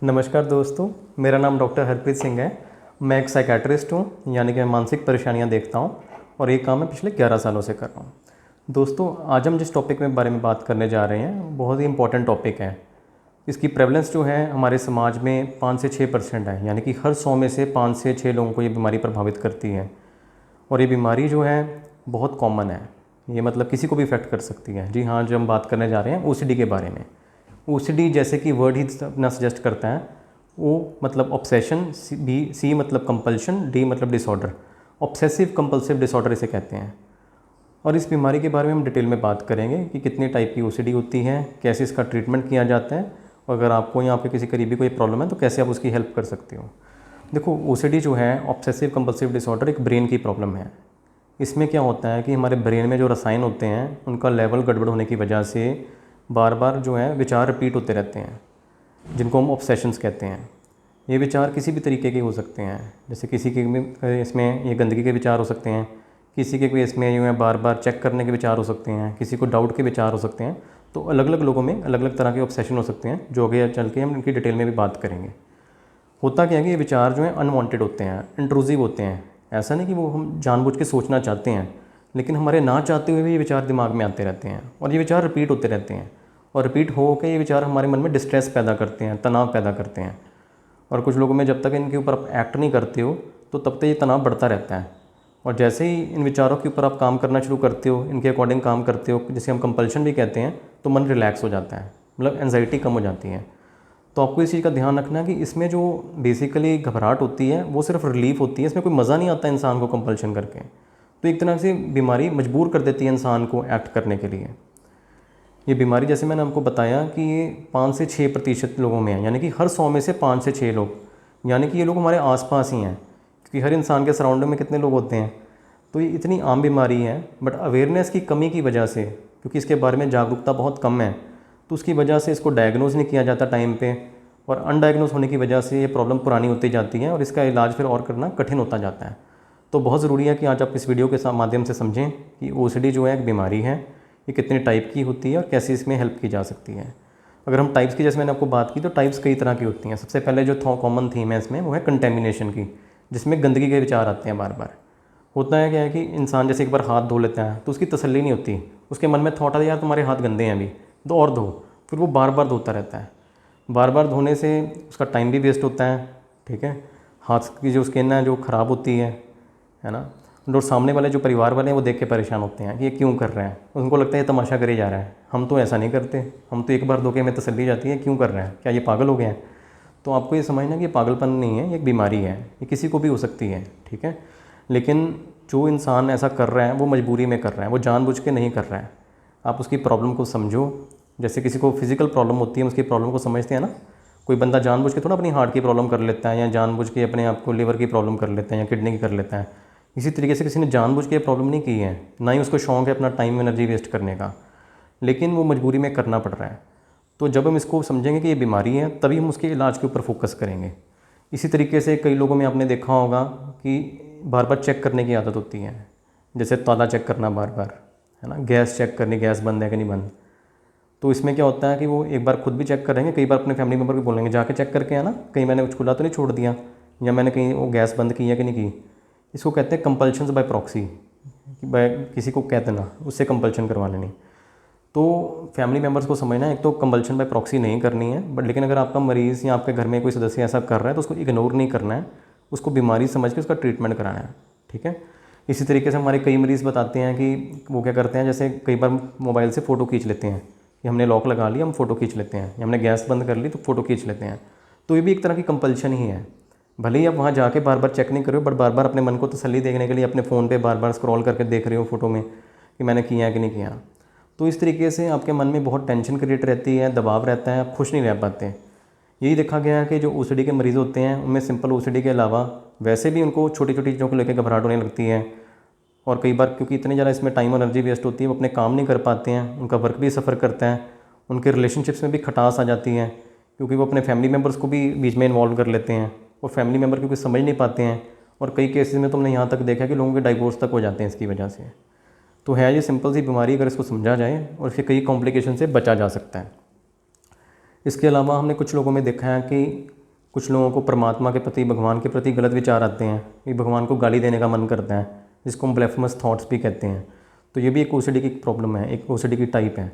नमस्कार दोस्तों, मेरा नाम डॉक्टर हरप्रीत सिंह है। मैं एक साइकेट्रिस्ट हूँ, यानी कि मैं मानसिक परेशानियाँ देखता हूँ और ये काम मैं पिछले 11 सालों से कर रहा हूँ। दोस्तों, आज हम जिस टॉपिक में बारे में बात करने जा रहे हैं बहुत ही इंपॉर्टेंट टॉपिक है। इसकी प्रेवलेंस जो है हमारे समाज में 5 से 6% है, यानी कि हर 100 में से 5 से 6 लोगों को ये बीमारी प्रभावित करती है। और ये बीमारी जो है बहुत कॉमन है, ये मतलब किसी को भी इफ़ेक्ट कर सकती है। जी हाँ, जो हम बात करने जा रहे हैं ओसीडी के बारे में। ओसीडी जैसे कि वर्ड ही अपना सजेस्ट करता है, ओ मतलब ऑब्सेशन, सी मतलब कंपल्शन, डी मतलब डिसऑर्डर। ऑब्सेसिव कंपल्सिव डिसऑर्डर इसे कहते हैं। और इस बीमारी के बारे में हम डिटेल में बात करेंगे कि कितनी टाइप की ओसीडी होती है, कैसे इसका ट्रीटमेंट किया जाता है, और अगर आपको या आपके किसी करीबी को ये प्रॉब्लम है तो कैसे आप उसकी हेल्प कर सकते हो। देखो, ओसीडी जो है ऑब्सेसिव कंपल्सिव डिसऑर्डर एक ब्रेन की प्रॉब्लम है। इसमें क्या होता है कि हमारे ब्रेन में जो रसायन होते हैं उनका लेवल गड़बड़ होने की वजह से बार बार जो है विचार रिपीट होते रहते हैं, जिनको हम ऑब्सेशंस कहते हैं। ये विचार किसी भी तरीके के हो सकते हैं, जैसे किसी के इसमें ये गंदगी के विचार हो सकते हैं, किसी के भी इसमें यूँ है बार बार चेक करने के विचार हो सकते हैं, किसी को डाउट के विचार हो सकते हैं। तो अलग अलग लोगों में अलग अलग तरह के ऑब्सेशन हो सकते हैं, जो आगे चल के हम इनकी डिटेल में भी बात करेंगे। होता क्या है कि ये विचार जो हैं अनवांटेड होते हैं, इंट्रूसिव होते हैं। ऐसा नहीं कि वो हम जानबूझ के सोचना चाहते हैं, लेकिन हमारे ना चाहते हुए भी ये विचार दिमाग में आते रहते हैं और ये विचार रिपीट होते रहते हैं। और रिपीट हो के ये विचार हमारे मन में डिस्ट्रेस पैदा करते हैं, तनाव पैदा करते हैं। और कुछ लोगों में जब तक इनके ऊपर आप एक्ट नहीं करते हो तो तब तक ये तनाव बढ़ता रहता है। और जैसे ही इन विचारों के ऊपर आप काम करना शुरू करते हो, इनके अकॉर्डिंग काम करते हो, जिसे हम कंपल्शन भी कहते हैं, तो मन रिलैक्स हो जाता है, मतलब एंजाइटी कम हो जाती है। तो आपको इस चीज़ का ध्यान रखना है कि इसमें जो बेसिकली घबराहट होती है वो सिर्फ रिलीफ होती है, इसमें कोई मज़ा नहीं आता इंसान को कंपल्शन करके। तो एक तरह से बीमारी मजबूर कर देती है इंसान को एक्ट करने के लिए। ये बीमारी जैसे मैंने आपको बताया कि ये 5 से 6% लोगों में है, यानी कि हर 100 में से 5 से 6 लोग, यानी कि ये लोग हमारे आसपास ही हैं, क्योंकि हर इंसान के सराउंडिंग में कितने लोग होते हैं। तो ये इतनी आम बीमारी है, बट अवेयरनेस की कमी की वजह से, क्योंकि इसके बारे में जागरूकता बहुत कम है, तो उसकी वजह से इसको डायग्नोज नहीं किया जाता टाइम पे, और अनडायग्नोज होने की वजह से ये प्रॉब्लम पुरानी होती जाती है और इसका इलाज फिर और करना कठिन होता जाता है। तो बहुत ज़रूरी है कि आज आप इस वीडियो के माध्यम से समझें कि ओसीडी जो है एक बीमारी है, ये कितने टाइप की होती है और कैसे इसमें हेल्प की जा सकती है। अगर हम टाइप्स की, जैसे मैंने आपको बात की, तो टाइप्स कई तरह की होती हैं। सबसे पहले जो कॉमन थीम है इसमें वो है कंटेमिनेशन की, जिसमें गंदगी के विचार आते हैं बार बार। होता है क्या है कि इंसान जैसे एक बार हाथ धो लेता है तो उसकी तसल्ली नहीं होती, उसके मन में थॉट आता है यार तुम्हारे हाथ गंदे हैं अभी, तो और धो। फिर वो बार बार धोता रहता है। बार बार धोने से उसका टाइम भी वेस्ट होता है, ठीक है। हाथ की जो स्किन है जो ख़राब होती है ना। और सामने वाले जो परिवार वाले हैं वो देख के परेशान होते हैं कि ये क्यों कर रहे हैं, उनको लगता है ये तमाशा करे जा रहा है। हम तो ऐसा नहीं करते, हम तो एक बार धो के हमें तसल्ली जाती है, क्यों कर रहे हैं, क्या ये पागल हो गए हैं। तो आपको ये समझना कि ये पागलपन नहीं है, ये एक बीमारी है, ये किसी को भी हो सकती है, ठीक है। लेकिन जो इंसान ऐसा कर रहा है वो मजबूरी में कर रहा है, वो जानबूझ के नहीं कर रहा है। आप उसकी प्रॉब्लम को समझो। जैसे किसी को फिजिकल प्रॉब्लम होती है, उसकी प्रॉब्लम को समझते हैं ना। कोई बंदा जानबूझ के थोड़ा अपनी हार्ट की प्रॉब्लम कर लेता है, या जानबूझ के अपने आप को लिवर की प्रॉब्लम कर लेता है, या किडनी की कर लेता है। इसी तरीके से किसी ने जानबूझ के प्रॉब्लम नहीं की है, ना ही उसको शौक़ है अपना टाइम एनर्जी वेस्ट करने का, लेकिन वो मजबूरी में करना पड़ रहा है। तो जब हम इसको समझेंगे कि ये बीमारी है, तभी हम उसके इलाज के ऊपर फोकस करेंगे। इसी तरीके से कई लोगों में आपने देखा होगा कि बार बार चेक करने की आदत होती है, जैसे ताला चेक करना बार बार, है ना, गैस चेक करनी, गैस बंद है कि नहीं बंद। तो इसमें क्या होता है कि वो एक बार खुद भी चेक करेंगे, कई बार अपने फैमिली मेम्बर को बोलेंगे जाके चेक करके आना, कहीं मैंने कुछ खुला तो नहीं छोड़ दिया, या मैंने कहीं वो गैस बंद की है कि नहीं की। इसको कहते हैं कंपल्शंस बाय प्रॉक्सी, कि बाय किसी को कह देना, उससे कंपल्शन करवा लेनी। तो फैमिली मेम्बर्स को समझना है, एक तो कंपल्शन बाय प्रॉक्सी नहीं करनी है, बट लेकिन अगर आपका मरीज़ या आपके घर में कोई सदस्य ऐसा कर रहा है तो उसको इग्नोर नहीं करना है, उसको बीमारी समझ के उसका ट्रीटमेंट कराना है, ठीक है। इसी तरीके से हमारे कई मरीज़ बताते हैं कि वो क्या करते हैं, जैसे कई बार मोबाइल से फ़ोटो खींच लेते हैं, कि हमने लॉक लगा लिया हम फ़ोटो खींच लेते हैं, या हमने गैस बंद कर ली तो फ़ोटो खींच लेते हैं। तो ये भी एक तरह की कंपल्शन ही है। भले ही आप वहाँ जाके बार बार चेक नहीं कर रहे हो, बट बार बार अपने मन को तसल्ली देने के लिए अपने फ़ोन पे बार बार स्क्रॉल करके देख रहे हो फ़ोटो में कि मैंने किया है कि नहीं किया। तो इस तरीके से आपके मन में बहुत टेंशन क्रिएट रहती है, दबाव रहता है, आप खुश नहीं रह पाते। यही देखा गया है कि जो ओसीडी के मरीज़ होते हैं उनमें सिंपल ओसीडी के अलावा वैसे भी उनको छोटी छोटी चीज़ों को लेकर घबराहट होने लगती है। और कई बार क्योंकि इतनी ज़्यादा इसमें टाइम और एनर्जी वेस्ट होती है, वो अपने काम नहीं कर पाते हैं, उनका वर्क भी सफ़र करता है, उनके रिलेशनशिप्स में भी खटास आ जाती है, क्योंकि वो अपने फैमिली मेम्बर्स को भी बीच में इन्वॉल्व कर लेते हैं, और फैमिली मेम्बर क्योंकि समझ नहीं पाते हैं। और कई केसेस में तुमने यहाँ तक देखा कि लोगों के डाइवोर्स तक हो जाते हैं इसकी वजह से। तो है ये सिंपल सी बीमारी, अगर इसको समझा जाए और फिर कई कॉम्प्लिकेशन से बचा जा सकता है। इसके अलावा हमने कुछ लोगों में देखा है कि कुछ लोगों को परमात्मा के प्रति, भगवान के प्रति गलत विचार आते हैं, ये भगवान को गाली देने का मन करता है, जिसको हम ब्लेफेमस थॉट्स भी कहते हैं। तो ये भी एक ओसीडी की प्रॉब्लम है, एक ओसीडी की टाइप है।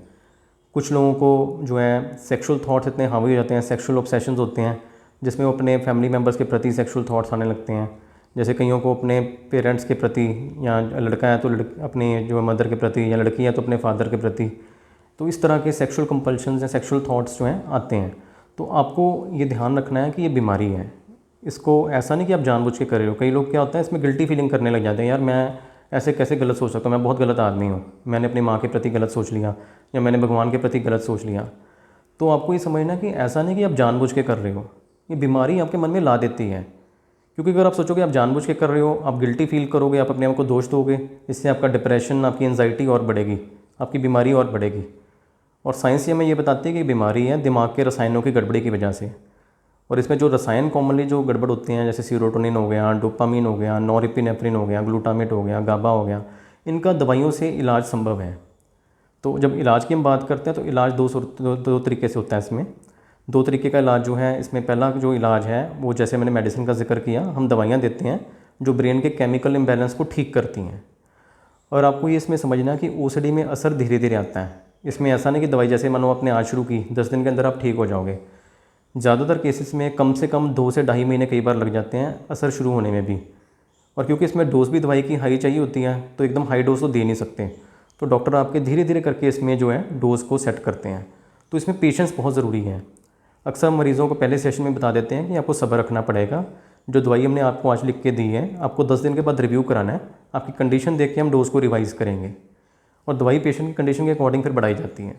कुछ लोगों को जो है सेक्सुअल थॉट्स इतने हावी हो जाते हैं, सेक्सुअल ऑब्सेशंस होते हैं, जिसमें वो अपने फैमिली मेम्बर्स के प्रति सेक्सुअल थॉट्स आने लगते हैं। जैसे कईयों को अपने पेरेंट्स के प्रति, या लड़का है तो अपने जो मदर के प्रति, या लड़की है तो अपने फादर के प्रति। तो इस तरह के सेक्सुअल कंपल्शंस या सेक्सुअल थॉट्स जो हैं आते हैं। तो आपको ये ध्यान रखना है कि ये बीमारी है। इसको ऐसा नहीं कि आप जानबूझ के कर रहे हो। कई लोग क्या होता है, इसमें गिल्टी फीलिंग करने लग जाते हैं, यार मैं ऐसे कैसे गलत सोच सकता हूँ, मैं बहुत गलत आदमी हूँ, मैंने अपनी माँ के प्रति गलत सोच लिया, या मैंने भगवान के प्रति गलत सोच लिया। तो आपको ये समझना कि ऐसा नहीं कि आप जानबूझ के कर रहे हो, ये बीमारी आपके मन में ला देती है। क्योंकि अगर आप सोचोगे आप जानबूझ के कर रहे हो, आप गिल्टी फील करोगे, आप अपने आप को दोष दोगे, इससे आपका डिप्रेशन, आपकी एंजाइटी और बढ़ेगी, आपकी बीमारी और बढ़ेगी। और साइंस ये हमें ये बताती है कि बीमारी है दिमाग के रसायनों की गड़बड़ी की वजह से। और इसमें जो रसायन कॉमनली जो गड़बड़ होते हैं, जैसे सीरोटोनिन हो गया, डोपामीन हो गया, नॉरएपिनेफ्रिन हो गया, ग्लूटामेट हो गया, गाबा हो गया, इनका दवाइयों से इलाज संभव है। तो जब इलाज की हम बात करते हैं तो इलाज दो तरीके से होता है। इसमें दो तरीके का इलाज जो है, इसमें पहला जो इलाज है वो, जैसे मैंने मेडिसिन का जिक्र किया, हम दवाइयाँ देते हैं जो ब्रेन के केमिकल इम्बैलेंस को ठीक करती हैं। और आपको ये इसमें समझना है कि ओसीडी में असर धीरे धीरे आता है। इसमें ऐसा नहीं कि दवाई जैसे मानो आपने आज शुरू की, 10 दिन के अंदर आप ठीक हो जाओगे। ज़्यादातर केसेस में कम से कम 2 से ढाई महीने कई बार लग जाते हैं असर शुरू होने में भी। और क्योंकि इसमें डोज भी दवाई की हाई चाहिए होती है, तो एकदम हाई डोज तो दे नहीं सकते, तो डॉक्टर आपके धीरे धीरे करके इसमें जो है डोज़ को सेट करते हैं। तो इसमें पेशेंस बहुत ज़रूरी है। अक्सर मरीज़ों को पहले सेशन में बता देते हैं कि आपको सब्र रखना पड़ेगा। जो दवाई हमने आपको आज लिख के दी है, आपको 10 दिन के बाद रिव्यू कराना है, आपकी कंडीशन देख के हम डोज़ को रिवाइज़ करेंगे। और दवाई पेशेंट की कंडीशन के अकॉर्डिंग फिर बढ़ाई जाती है।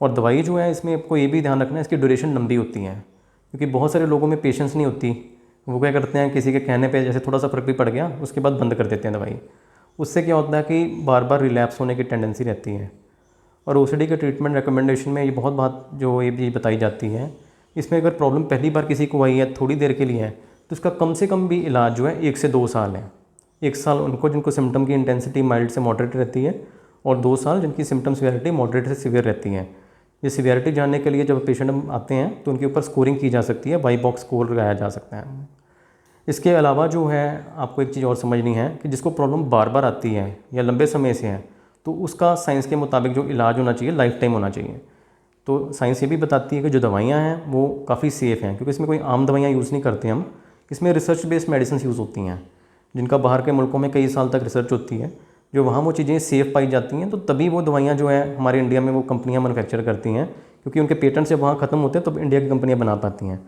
और दवाई जो है, इसमें आपको ये भी ध्यान रखना है, इसकी ड्यूरेशन लंबी होती है। क्योंकि बहुत सारे लोगों में पेशेंस नहीं होती, वो क्या करते हैं, किसी के कहने पे जैसे थोड़ा सा फ़र्क भी पड़ गया, उसके बाद बंद कर देते हैं दवाई। उससे क्या होता है कि बार बार रिलैप्स होने की टेंडेंसी रहती है। और ओसीडी के ट्रीटमेंट रिकमेंडेशन में ये बहुत बात जो ये भी बताई जाती है, इसमें अगर प्रॉब्लम पहली बार किसी को आई है, थोड़ी देर के लिए है, तो इसका कम से कम भी इलाज जो है 1 से 2 साल है। 1 साल उनको जिनको सिम्टम की इंटेंसिटी माइल्ड से मॉडरेट रहती है, और 2 साल जिनकी सिम्टम सीवियरिटी मॉडरेट से सीवियर रहती है। ये सीवियरिटी जानने के लिए जब पेशेंट आते हैं तो उनके ऊपर स्कोरिंग की जा सकती है, बाई बॉक्स स्कोर लगाया जा सकता है। इसके अलावा जो है, आपको एक चीज़ और समझनी है कि जिसको प्रॉब्लम बार बार आती है या लंबे समय से है, तो उसका साइंस के मुताबिक जो इलाज होना चाहिए लाइफ टाइम होना चाहिए। तो साइंस ये भी बताती है कि जो दवाइयाँ हैं वो काफ़ी सेफ़ हैं, क्योंकि इसमें कोई आम दवाइयाँ यूज़ नहीं करते हम, इसमें रिसर्च बेस्ड मेडिसिन यूज़ होती हैं, जिनका बाहर के मुल्कों में कई साल तक रिसर्च होती है। जो वहाँ वो चीज़ें सेफ़ पाई जाती हैं, तो तभी वो दवाइयाँ जो है हमारे इंडिया में वो कंपनियाँ मैन्युफैक्चर करती हैं, क्योंकि उनके पेटेंट जब वहाँ ख़त्म होते हैं तब इंडिया की कंपनियाँ बना पाती हैं।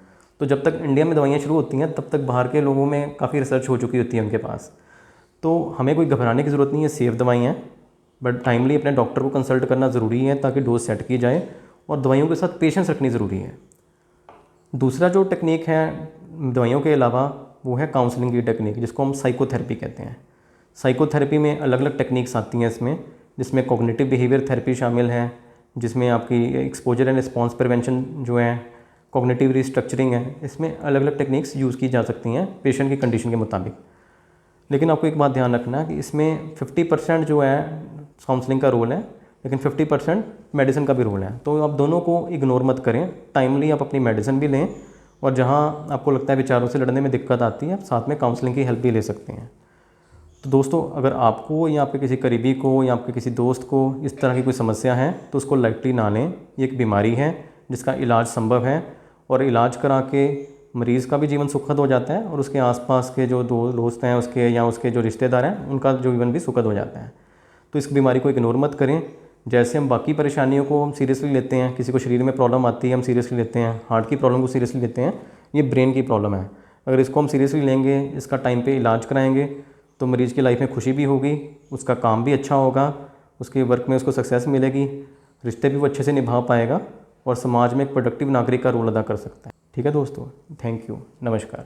तो जब तक इंडिया में दवाइयाँ शुरू होती हैं, तब तक बाहर के लोगों में काफ़ी रिसर्च हो चुकी होती है उनके पास। तो हमें कोई घबराने की ज़रूरत नहीं है, सेफ़ दवाइयाँ हैं, बट टाइमली अपने डॉक्टर को कंसल्ट करना ज़रूरी है ताकि डोज सेट की जाए, और दवाइयों के साथ पेशेंस रखनी ज़रूरी है। दूसरा जो टेक्निक है दवाइयों के अलावा, वो है काउंसलिंग की टेक्निक, जिसको हम साइकोथेरेपी कहते हैं। साइकोथेरेपी में अलग अलग टेक्निक्स आती हैं इसमें, जिसमें कॉग्निटिव बिहेवियर थेरेपी शामिल है, जिसमें आपकी एक्सपोजर एंड रिस्पॉन्स प्रिवेंशन जो है, कॉग्निटिव रिस्ट्रक्चरिंग है। इसमें अलग अलग टेक्निक्स यूज़ की जा सकती हैं पेशेंट की कंडीशन के मुताबिक। लेकिन आपको एक बात ध्यान रखना है कि इसमें 50% जो है काउंसलिंग का रोल है, लेकिन 50% मेडिसिन का भी रोल है। तो आप दोनों को इग्नोर मत करें, टाइमली आप अपनी मेडिसिन भी लें, और जहाँ आपको लगता है विचारों से लड़ने में दिक्कत आती है, आप साथ में काउंसलिंग की हेल्प भी ले सकते हैं। तो दोस्तों, अगर आपको या आपके किसी करीबी को या आपके किसी दोस्त को इस तरह की कोई समस्या है, तो उसको लाइटली ना लें। ये एक बीमारी है जिसका इलाज संभव है, और इलाज करा के मरीज़ का भी जीवन सुखद हो जाता है, और उसके आसपास के जो दोस्त हैं उसके, या उसके जो रिश्तेदार हैं, उनका जीवन भी सुखद हो जाता है। तो इस बीमारी को इग्नोर मत करें। जैसे हम बाकी परेशानियों को हम सीरियसली लेते हैं, किसी को शरीर में प्रॉब्लम आती है हम सीरियसली लेते हैं, हार्ट की प्रॉब्लम को सीरियसली लेते हैं, ये ब्रेन की प्रॉब्लम है। अगर इसको हम सीरियसली लेंगे, इसका टाइम पे इलाज कराएंगे, तो मरीज़ की लाइफ में खुशी भी होगी, उसका काम भी अच्छा होगा, उसके वर्क में उसको सक्सेस मिलेगी, रिश्ते भी वो अच्छे से निभा पाएगा, और समाज में एक प्रोडक्टिव नागरिक का रोल अदा कर सकता है। ठीक है दोस्तों, थैंक यू, नमस्कार।